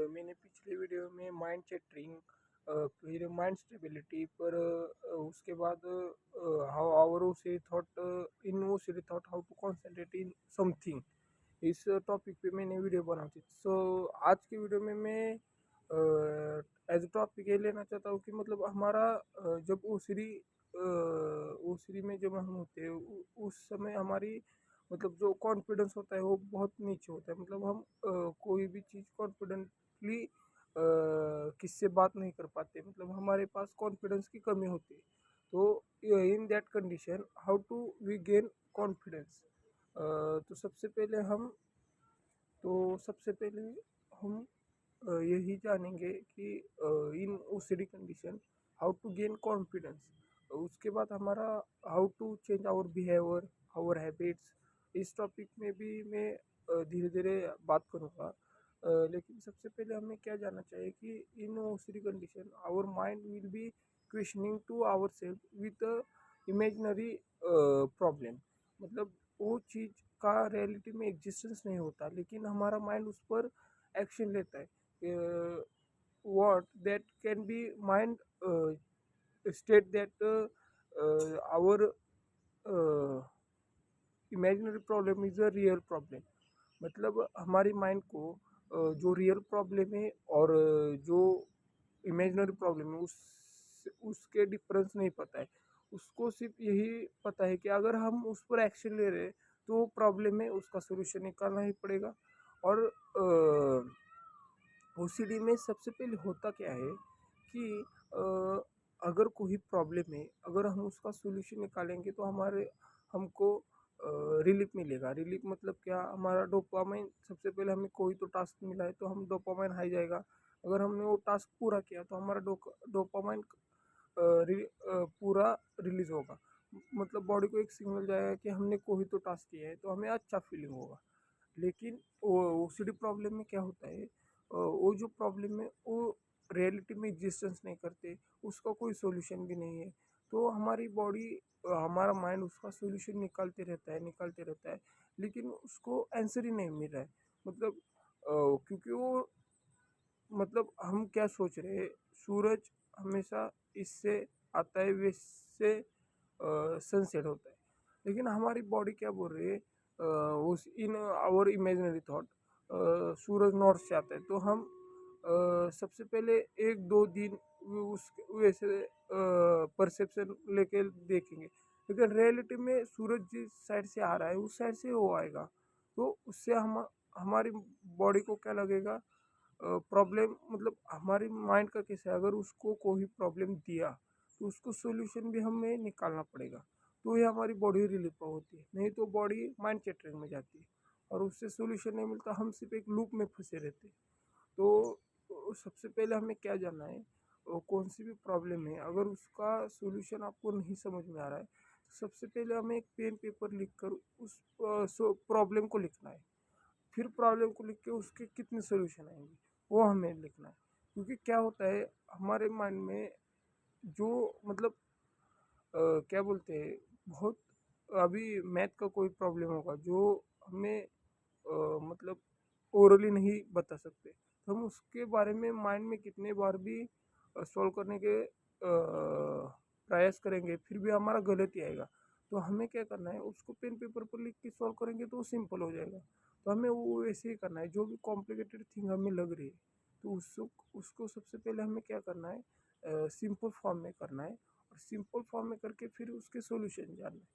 मैंने पिछले वीडियो में माइंड चेटरिंग, फिर माइंड स्टेबिलिटी पर, उसके बाद हाउ आवर ओसिरी थॉट इन ओसिरी thought how to concentrate in something, इस टॉपिक पे मैंने वीडियो बनाई थी। आज के वीडियो में मैं एज टॉपिक ये लेना चाहता हूँ कि मतलब हमारा जब ओसिरी में जब हम होते हैं उस समय हमारी मतलब जो कॉन्फिडेंस होता है वो बहुत नीचे होता है। मतलब हम कोई भी चीज़ कॉन्फिडेंटली किससे बात नहीं कर पाते, मतलब हमारे पास कॉन्फिडेंस की कमी होती है। तो in that condition how to we gain confidence. तो सबसे पहले हम यही जानेंगे कि in OCD condition how to gain confidence. उसके बाद हमारा how to change our behaviour, our habits. इस टॉपिक में भी मैं धीरे धीरे बात करूँगा। लेकिन सबसे पहले हमें क्या जानना चाहिए कि in OCD condition our mind will be questioning to our self with imaginary problem. मतलब वो चीज़ का रियलिटी में एग्जिस्टेंस नहीं होता, लेकिन हमारा माइंड उस पर एक्शन लेता है। what that can be mind state that our imaginary problem is a real problem। मतलब हमारी माइंड को जो रियल प्रॉब्लम है और जो इमेजिनरी प्रॉब्लम है उसके डिफरेंस नहीं पता है। उसको सिर्फ यही पता है कि अगर हम उस पर एक्शन ले रहे हैं तो प्रॉब्लम है, उसका सोल्यूशन निकालना ही पड़ेगा। और ओसीडी में सबसे पहले होता क्या है कि अगर कोई प्रॉब्लम है, अगर हम उसका सोल्यूशन निकालेंगे तो हमको रिलीफ मिलेगा। रिलीफ मतलब क्या, हमारा डोपामाइन, सबसे पहले हमें कोई तो टास्क मिला है तो हम डोपामाइन हाई जाएगा। अगर हमने वो टास्क पूरा किया तो हमारा डोपामाइन पूरा रिलीज होगा। मतलब बॉडी को एक सिग्नल जाएगा कि हमने कोई तो टास्क किया है तो हमें अच्छा फीलिंग होगा। लेकिन ओसीडी प्रॉब्लम में क्या होता है, वो जो प्रॉब्लम है वो रियलिटी में एग्जिस्टेंस नहीं करते, उसका कोई सॉल्यूशन भी नहीं है। तो हमारी बॉडी, हमारा माइंड उसका सॉल्यूशन निकालते रहता है, लेकिन उसको आंसर ही नहीं मिल रहा है। मतलब क्योंकि वो, मतलब हम क्या सोच रहे हैं, सूरज हमेशा इससे आता है, वैसे सनसेट होता है। लेकिन हमारी बॉडी क्या बोल रही है, उस इन आवर इमेजिनरी थॉट सूरज नॉर्थ से आता है तो हम सबसे पहले एक दो दिन उस वैसे परसेप्शन लेके देखेंगे। लेकिन रियलिटी में सूरज जिस साइड से आ रहा है उस साइड से वो आएगा। तो उससे हम हमारी बॉडी को क्या लगेगा, प्रॉब्लम, मतलब हमारी माइंड का कैसा है, अगर उसको कोई प्रॉब्लम दिया तो उसको सोल्यूशन भी हमें निकालना पड़ेगा। तो ये हमारी बॉडी रिलीफ होती है, नहीं तो बॉडी माइंड चैटरिंग में जाती है और उससे सोल्यूशन नहीं मिलता, हम सिर्फ एक लूप में फंसे रहते हैं। तो सबसे पहले हमें क्या जानना है, कौन सी भी प्रॉब्लम है, अगर उसका सोल्यूशन आपको नहीं समझ में आ रहा है तो सबसे पहले हमें एक पेन पेपर लिख कर उस प्रॉब्लम को लिखना है। फिर प्रॉब्लम को लिख के उसके कितने सोल्यूशन आएंगे वो हमें लिखना है। क्योंकि क्या होता है हमारे माइंड में जो, मतलब क्या बोलते हैं, बहुत, अभी मैथ का कोई प्रॉब्लम होगा जो हमें मतलब ओरली नहीं बता सकते, तो हम उसके बारे में माइंड में कितने बार भी सॉल्व करने के प्रयास करेंगे फिर भी हमारा गलत ही आएगा। तो हमें क्या करना है, उसको पेन पेपर पर लिख के सॉल्व करेंगे तो वो सिंपल हो जाएगा। तो हमें वो वैसे ही करना है, जो भी कॉम्प्लिकेटेड थिंग हमें लग रही है तो उसको उसको सबसे पहले हमें क्या करना है, सिंपल फॉर्म में करना है। और सिंपल फॉर्म में करके फिर उसके सॉल्यूशन जानना है।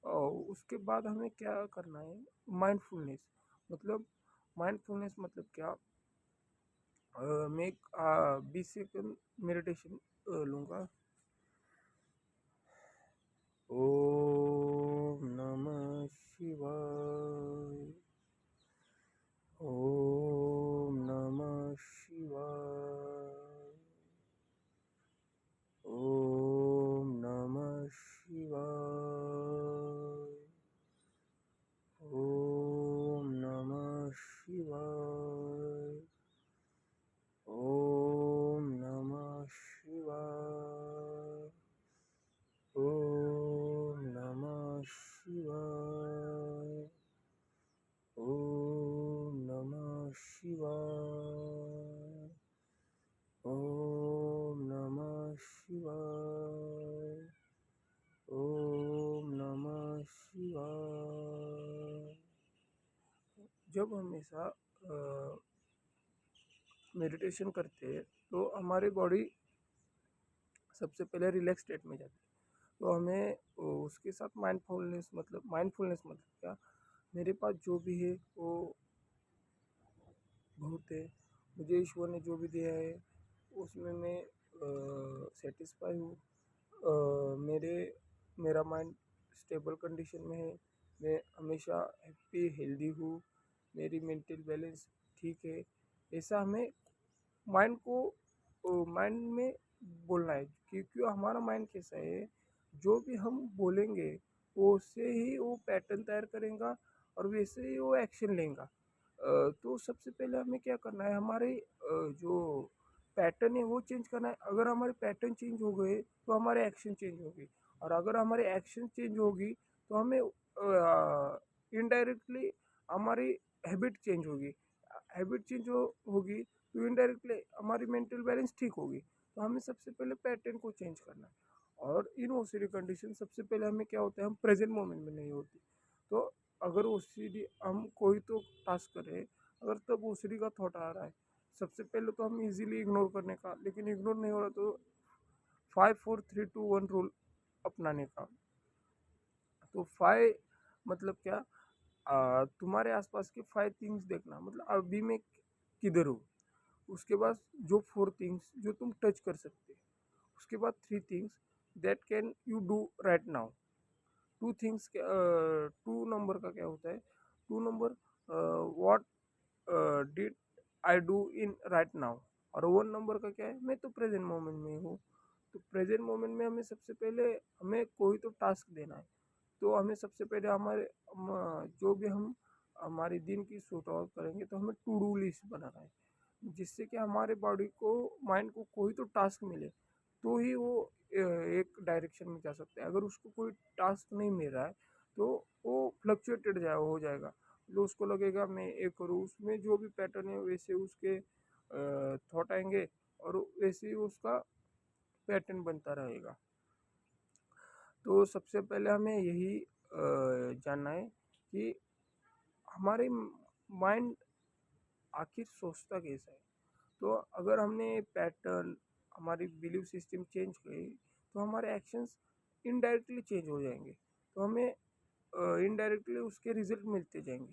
और उसके बाद हमें क्या करना है, माइंडफुलनेस। मतलब माइंडफुलनेस मतलब क्या, मैं एक 20 सेकंड मेडिटेशन लूँगा। ओम नमः शिवाय। ओम नमः शिवाय। ओम नमः शिवाय। ओम नमः शिवाय। ओम नमः शिवाय। ओम नमः शिवाय। ओम नमः जब हम ऐसा मेडिटेशन करते हैं तो हमारी बॉडी सबसे पहले रिलैक्स स्टेट में जाती है। तो हमें उसके साथ माइंडफुलनेस मतलब क्या, मेरे पास जो भी है वो बहुत है, मुझे ईश्वर ने जो भी दिया है उसमें मैं सेटिस्फाई हूँ। मेरे मेरा माइंड स्टेबल कंडीशन में है, मैं हमेशा हैप्पी हेल्दी हूँ, मेरी मेंटल बैलेंस ठीक है। ऐसा हमें माइंड में बोलना है, क्योंकि हमारा माइंड कैसा है, जो भी हम बोलेंगे वो उससे ही वो पैटर्न तैयार करेगा और वैसे ही वो एक्शन लेगा। तो सबसे पहले हमें क्या करना है, हमारे जो पैटर्न है वो चेंज करना है। अगर हमारे पैटर्न चेंज हो गए तो हमारे एक्शन चेंज होगी, और अगर हमारे एक्शन चेंज होगी तो हमें इनडायरेक्टली हमारी हैबिट चेंज होगी। हैबिट चेंज होगी तो इनडायरेक्टली हमारी मेंटल बैलेंस ठीक होगी। तो हमें सबसे पहले पैटर्न को चेंज करना है। और इन ओसीडी कंडीशन सबसे पहले हमें क्या होता है, हम प्रेजेंट मोमेंट में नहीं होती। तो अगर ओसीडी हम कोई तो टास्क करें, अगर तब ओसीडी का थॉट आ रहा है, सबसे पहले तो हम इजीली इग्नोर करने का, लेकिन इग्नोर नहीं हो रहा तो 5 4 3 2 1 रूल अपनाने का। तो 5 मतलब क्या, तुम्हारे आसपास के 5 थिंग्स देखना, मतलब अभी मैं किधर हूँ। उसके बाद जो 4 थिंग्स जो तुम टच कर सकते, उसके बाद 3 things that can you do right now. 2 things, 2 number का क्या होता है, 2 number what did I do in right now. और 1 नंबर का क्या है, मैं तो प्रेजेंट मोमेंट में हूँ। तो प्रेजेंट मोमेंट में हमें सबसे पहले हमें कोई तो टास्क देना है। तो हमें सबसे पहले जो भी हम हमारे दिन की शुरुआत करेंगे तो हमें टू डू लिस्ट बनाना है, जिससे कि हमारे बॉडी को, माइंड को कोई तो टास्क मिले तो ही वो एक डायरेक्शन में जा सकता है। अगर उसको कोई टास्क नहीं मिल रहा है तो वो फ्लक्चुएटेड हो जाएगा। जो उसको लगेगा मैं ये करूँ, उसमें जो भी पैटर्न है वैसे उसके थॉट आएंगे और वैसे ही उसका पैटर्न बनता रहेगा। तो सबसे पहले हमें यही जानना है कि हमारे माइंड आखिर सोचता कैसा है। तो अगर हमने पैटर्न, हमारी बिलीफ सिस्टम चेंज करी तो हमारे एक्शंस इनडायरेक्टली चेंज हो जाएंगे, तो हमें इनडायरेक्टली उसके रिजल्ट मिलते जाएंगे।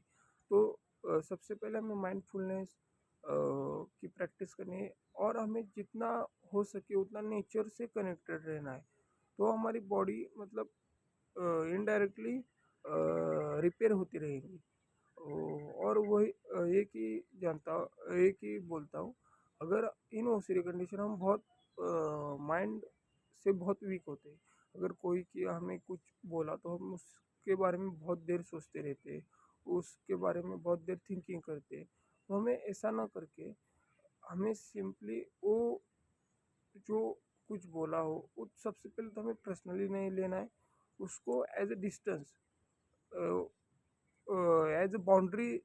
तो सबसे पहले हमें माइंडफुलनेस की प्रैक्टिस करनी है, और हमें जितना हो सके उतना नेचर से कनेक्टेड रहना है। तो हमारी बॉडी मतलब इनडायरेक्टली रिपेयर होती रहेगी। और वही एक ही बोलता हूँ, अगर इन ओसीडी कंडीशन हम बहुत माइंड से बहुत वीक होते हैं। अगर कोई कि हमें कुछ बोला तो हम उसके बारे में बहुत देर सोचते रहते हैं, उसके बारे में बहुत देर थिंकिंग करते हैं। तो हमें ऐसा ना करके हमें सिंपली वो जो कुछ बोला हो वो सबसे पहले तो हमें पर्सनली नहीं लेना है, उसको as a distance, as a boundary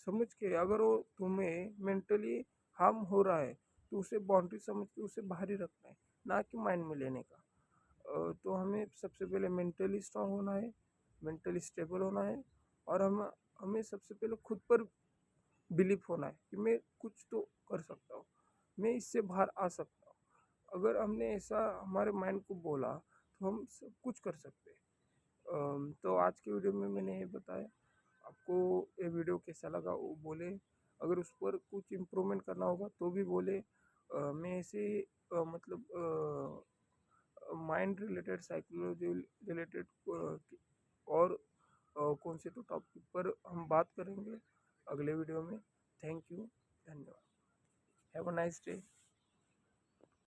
समझ के, अगर वो तुम्हें मेंटली हार्म हो रहा है तो उसे बाउंड्री समझ के उसे बाहर ही रखना है, ना कि माइंड में लेने का। तो हमें सबसे पहले मेंटली स्ट्रांग होना है, मेंटली स्टेबल होना है, और हमें सबसे पहले खुद पर बिलीव होना है कि मैं कुछ तो कर सकता हूँ, मैं इससे बाहर आ सकता हूँ। अगर हमने ऐसा हमारे माइंड को बोला तो हम सब कुछ कर सकते हैं। तो आज की वीडियो में मैंने ये बताया। आपको ये वीडियो कैसा लगा वो बोले, अगर उस पर कुछ इम्प्रूवमेंट करना होगा तो भी बोले। मैं ऐसे मतलब माइंड रिलेटेड, साइकोलॉजी रिलेटेड और कौन से तो टॉपिक पर हम बात करेंगे अगले वीडियो में। थैंक यू, धन्यवाद, हैव अ नाइस डे।